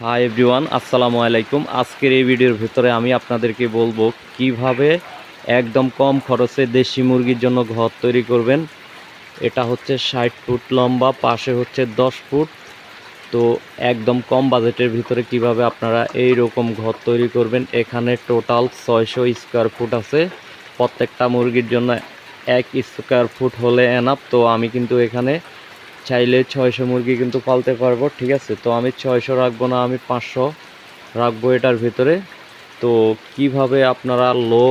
Hi everyone, আসসালামু আলাইকুম। আজকের এই ভিডিওর ভিতরে আমি আপনাদেরকে বলবো কিভাবে একদম কম খরচে দেশি মুরগির জন্য ঘর তৈরি করবেন। এটা হচ্ছে 60 ফুট লম্বা, পাশে হচ্ছে 10 ফুট। তো একদম কম বাজেটের ভিতরে কিভাবে আপনারা এই রকম ঘর তৈরি করবেন। এখানে টোটাল 600 স্কোয়ার ফুট আছে। প্রত্যেকটা মুরগির জন্য 1 স্কোয়ার ফুট হলে এনাফ। তো আমি কিন্তু এখানে চাইলে 600 মুরগি কিন্তু পালতে পারবো, ঠিক আছে। তো আমি 600 রাখবো না, আমি 500 রাখবো এটার ভিতরে। তো কিভাবে আপনারা লো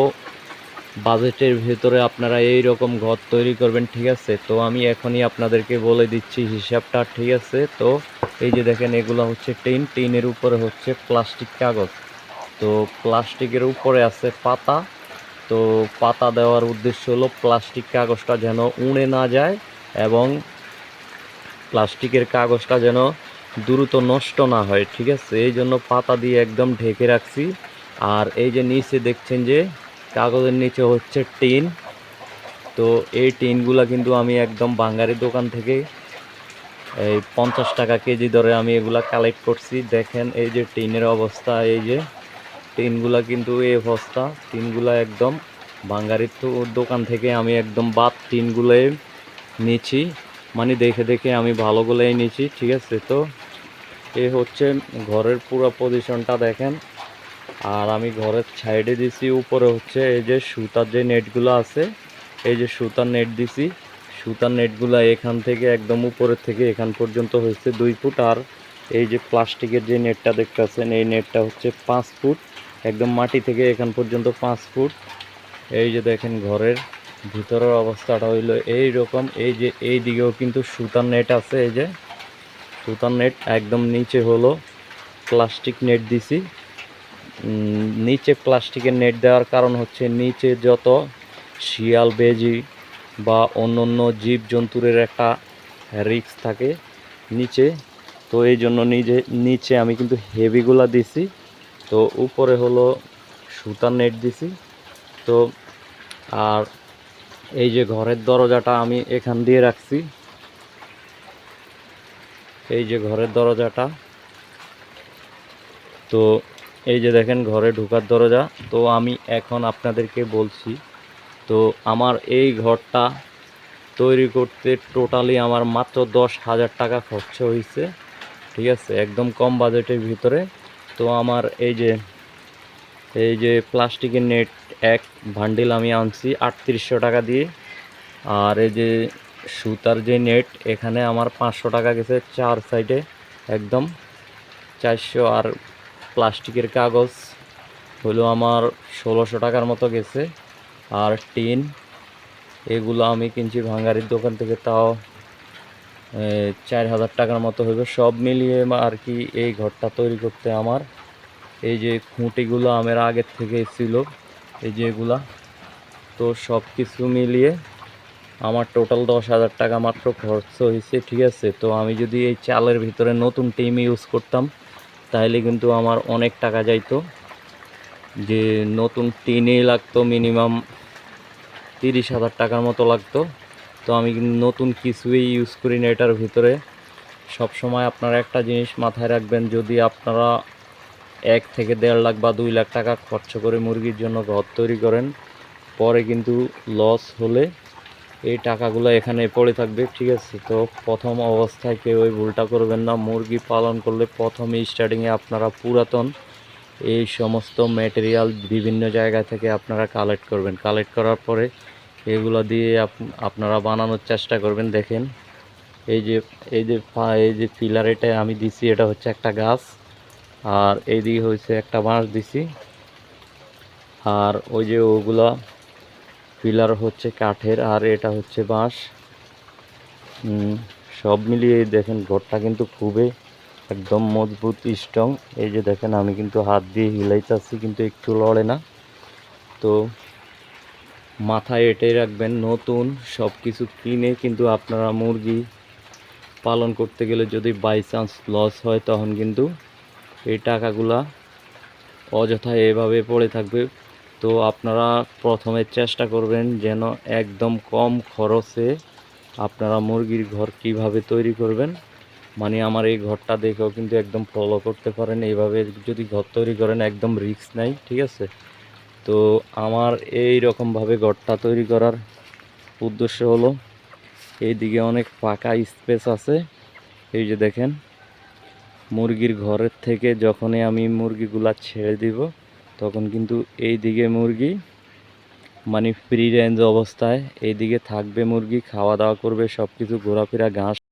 বাজেটের ভিতরে আপনারা এই রকম ঘর তৈরি করবেন, ঠিক আছে। তো আমি এখনই আপনাদেরকে বলে দিচ্ছি হিসাবটা, ঠিক আছে। তো এই যে দেখেন, এগুলো হচ্ছে টিনের উপরে হচ্ছে প্লাস্টিক কাগজ। তো প্লাস্টিকের উপরে আছে পাতা। তো পাতা দেওয়ার উদ্দেশ্য হলো প্লাস্টিক কাগজটা যেন উড়ে না যায় এবং প্লাস্টিকের কাগজটা যেন দ্রুত নষ্ট না হয়, ঠিক আছে। এই জন্য পাতা দিয়ে একদম ঢেকে রাখছি। আর এই যে নিচে দেখছেন যে কাগজের নিচে হচ্ছে টিন। তো এই টিনগুলো কিন্তু আমি একদম বাঙালি দোকান থেকে এই 50 টাকা কেজি দরে আমি এগুলা কালেক্ট করছি। দেখেন এই যে টিনের অবস্থা, এই যে টিনগুলা কিন্তু এই অবস্থা। টিনগুলা একদম বাঙালির দোকান থেকে আমি একদম বাদ টিনগুলোই নিচ্ছি, মানে দেখে দেখে আমি ভালোগুলোই নিচ্ছি, ঠিক আছে। তো এই হচ্ছে ঘরের পুরো পজিশনটা দেখেন। আর আমি ঘরের সাইডে দিছি, উপরে হচ্ছে এই যে সুতার যে নেটগুলো আছে, এই যে সুতার নেট দিছি। সুতার নেটগুলো এখান থেকে একদম উপরের থেকে এখান পর্যন্ত হচ্ছে 2 ফুট। আর এই যে প্লাস্টিকের যে নেটটা দেখতেছেন, এই নেটটা হচ্ছে 5 ফুট, একদম মাটি থেকে এখান পর্যন্ত 5 ফুট। এই যে দেখেন ঘরের ভিতরের অবস্থাটা হইলো এই রকম। এই যে এই দিকেও কিন্তু সুতার নেট আছে, এই যে সুতার নেট। একদম নিচে হলো প্লাস্টিক নেট দিছি। নিচে প্লাস্টিকের নেট দেওয়ার কারণ হচ্ছে নিচে যত শিয়াল বেজি বা অন্য অন্য জীব জন্তুরের একটা রিস্ক থাকে নিচে। তো এই জন্য নিচে আমি কিন্তু হেভিগুলা দিছি। তো উপরে হলো সুতার নেট দিছি। তো আর এই যে ঘরের দরজাটা আমি এখান দিয়ে রাখছি, এই যে ঘরের দরজাটা। তো এই যে দেখেন ঘরে ঢোকার দরজা। তো আমি এখন আপনাদেরকে বলছি, তো আমার এই ঘরটা তৈরি করতে টোটালি আমার মাত্র 10,000 টাকা খরচ হয়েছে, ঠিক আছে, একদম কম বাজেটের ভিতরে। তো আমার এই যে প্লাস্টিকের নেট এক বান্ডিল আমি আনছি 3800 টাকা দিয়ে। আর এই যে সুতার যে নেট, এখানে আমার 500 টাকা গেছে চার সাইডে একদম 400। আর প্লাস্টিকের কাগজ হলো আমার 1600 টাকার মতো গেছে। আর টিন এগুলো আমি কিনছি ভাঙ্গারির দোকান থেকে, তাও 4000 টাকার মতো হবে সব মিলিয়ে আর কি। এই ঘরটা তৈরি করতে আমার এই যে খুঁটিগুলো আমার আগের থেকে ছিল, এই যে এগুলা, তো সব কিছু মিলিয়ে আমার টোটাল 10,000 টাকা মাত্র খরচ হয়েছে, ঠিক আছে। তো আমি যদি এই চালের ভিতরে নতুন টিম ইউজ করতাম তাহলে কিন্তু আমার অনেক টাকা যাইতো। যে নতুন টিনেই লাগতো মিনিমাম 30,000 টাকার মতো লাগতো। তো আমি কিন্তু নতুন কিছুই ইউজ করি না এটার ভিতরে। সব সময় আপনারা একটা জিনিস মাথায় রাখবেন, যদি আপনারা 1 থেকে 1.5 লাখ বা 2 লাখ টাকা খরচ করে মুরগির জন্য ঘর তৈরি করেন, পরে কিন্তু লস হলে এই টাকাগুলো এখানে পড়ে থাকবে, ঠিক আছে। তো প্রথম অবস্থায় কেউ ওই ভুলটা করবেন না। মুরগি পালন করলে প্রথমে স্টার্টিংয়ে আপনারা পুরাতন এই সমস্ত ম্যাটেরিয়াল বিভিন্ন জায়গা থেকে আপনারা কালেক্ট করবেন। কালেক্ট করার পরে এগুলো দিয়ে আপনারা বানানোর চেষ্টা করবেন। দেখেন এই যে এই যে পিলার এটা আমি দিছি, এটা হচ্ছে একটা গাছ। আর এইদিকে হচ্ছে একটা বাঁশ দিছি। আর ওই যে ওগুলা পিলার হচ্ছে কাঠের, আর এটা হচ্ছে বাঁশ। সব মিলিয়ে দেখেন ঘরটা কিন্তু খুবই একদম মজবুত স্ট্রং। এই যে দেখেন আমি কিন্তু হাত দিয়ে হিলাইতেছি কিন্তু একটু লড়ে না। তো মাথায় এটাই রাখবেন, নতুন সব কিছু কিনে কিন্তু আপনারা মুরগি পালন করতে গেলে যদি বাই চান্স লস হয়, তখন কিন্তু এই টাকাগুলা অযথায় এভাবে পড়ে থাকবে। তো আপনারা প্রথমে চেষ্টা করবেন যেন একদম কম খরচে আপনারা মুরগির ঘর কিভাবে তৈরি করবেন মানে আমার এই ঘরটা দেখেও কিন্তু একদম ফলো করতে পারেন। এইভাবে যদি ঘর তৈরি করেন একদম রিস্ক নাই, ঠিক আছে। তো আমার এই রকমভাবে ঘরটা তৈরি করার উদ্দেশ্য হলো, এইদিকে অনেক ফাঁকা স্পেস আছে। এই যে দেখেন, মুরগির ঘরের থেকে যখনই আমি মুরগিগুলা ছেড়ে দিব তখন কিন্তু এই দিকে মুরগি মানে ফ্রি রেঞ্জ অবস্থায় এইদিকে থাকবে, মুরগি খাওয়া দাওয়া করবে, সব কিছু ঘোরাফেরা, ঘাস